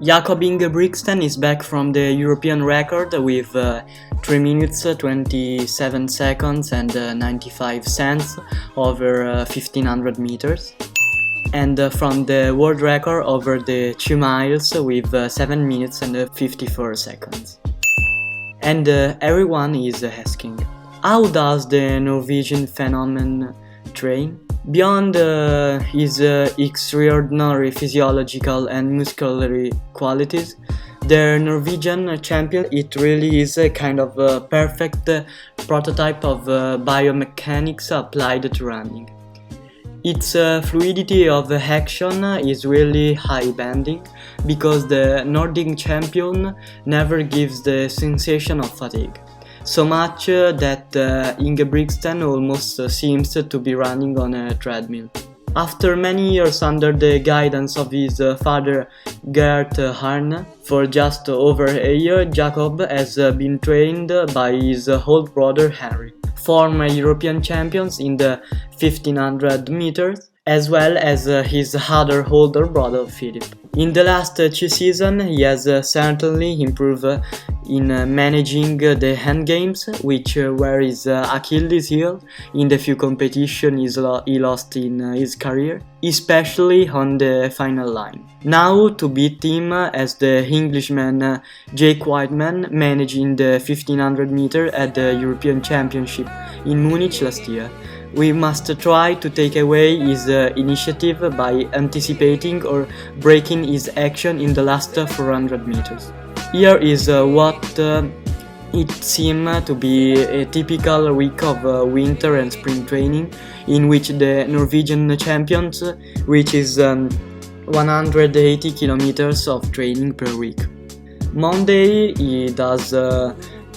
Jakob Ingebrigtsen is back from the European record with 3 minutes 27 seconds and 95 cents over 1500 meters. And from the world record over the 2 miles with 7 minutes and 54 seconds. And everyone is asking, how does the Norwegian phenomenon train? Beyond his extraordinary physiological and muscular qualities, the Norwegian champion, it really is a kind of a perfect prototype of biomechanics applied to running. Its fluidity of action is really high-bending, because the Nordic champion never gives the sensation of fatigue. So much that Ingebrigtsen almost seems to be running on a treadmill. After many years under the guidance of his father Gert Harne, for just over a year Jakob has been trained by his old brother Henry, former European champions in the 1500 meters, as well as his other older brother Philip. In the last 2 seasons he has certainly improved in managing the hand games, which were his Achilles heel in the few competitions he lost in his career, especially on the final line. Now, to beat him as the Englishman Jake Whiteman managed in the 1500 meter at the European Championship in Munich last year, we must try to take away his initiative by anticipating or breaking his action in the last 400 meters. Here is what it seemed to be a typical week of winter and spring training, in which the Norwegian champions reaches 180 kilometers of training per week. Monday he does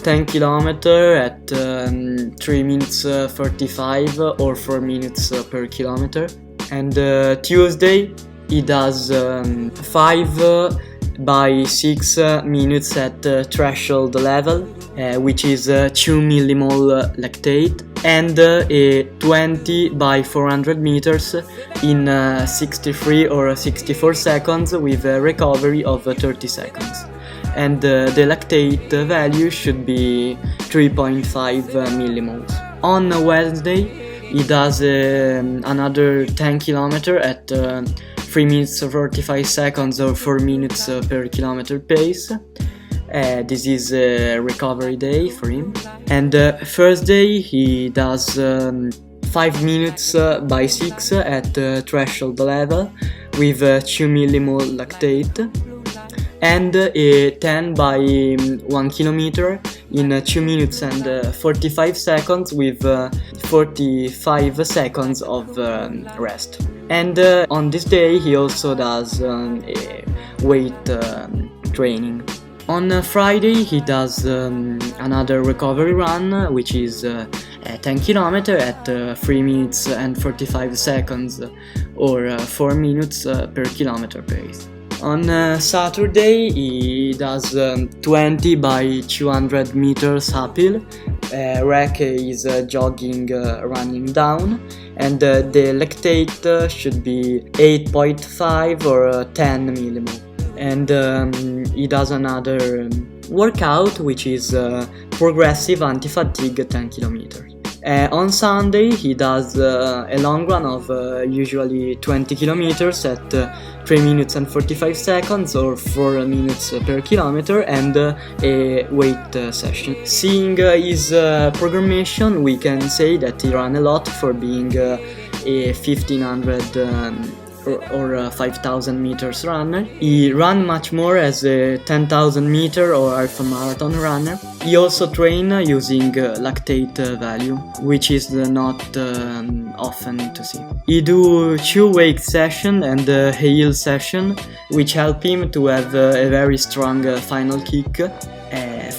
10 kilometers at 3 minutes 45 or 4 minutes per kilometer, and Tuesday he does 5 by 6 minutes at threshold level, which is 2 millimole lactate, and 20 by 400 meters in 63 or 64 seconds with a recovery of 30 seconds. And the lactate value should be 3.5 millimoles. On Wednesday he does another 10 km at 3 minutes 45 seconds or 4 minutes per kilometer pace. This is a recovery day for him. And Thursday he does 5 minutes by 6 at threshold level with 2 millimole lactate, and 10 by 1 kilometer in 2 minutes and 45 seconds with 45 seconds of rest. And on this day he also does weight training. On Friday he does another recovery run, which is 10 km at 3 minutes and 45 seconds or 4 minutes per kilometer pace. On Saturday he does 20 by 200 meters uphill. Rec is jogging, running down, and the lactate should be 8.5 or 10 millimole. And he does another workout, which is progressive anti-fatigue 10 kilometers. On Sunday he does a long run of usually 20 kilometers at 3 minutes and 45 seconds or 4 minutes per kilometer, and a weight session. Seeing his programmation, we can say that he ran a lot for being a 1500 or 5000 meters runner. He ran much more as a 10,000 meter or half marathon runner. He also trained using lactate value, which is not often to see. He do 2 weight session and a heel session, which help him to have a very strong final kick.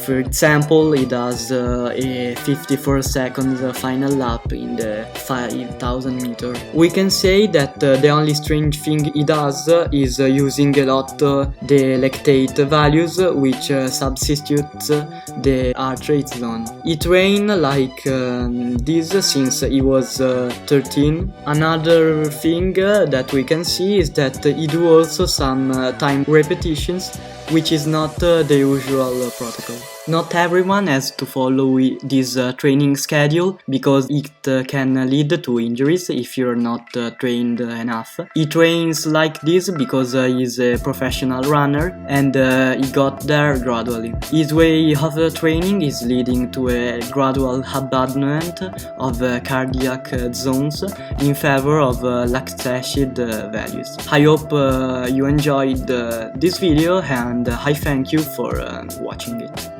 For example, he does a 54 seconds final lap in the 5000 meter. We can say that the only strange thing he does is using a lot the lactate values, which substitutes the heart rate zone. He trained like this since he was 13. Another thing that we can see is that he do also some time repetitions, which is not the usual protocol. Not everyone has to follow this training schedule because it can lead to injuries if you're not trained enough. He trains like this because he's a professional runner and he got there gradually. His way of training is leading to a gradual abandonment of cardiac zones in favor of lactic acid values. I hope you enjoyed this video and I thank you for watching it.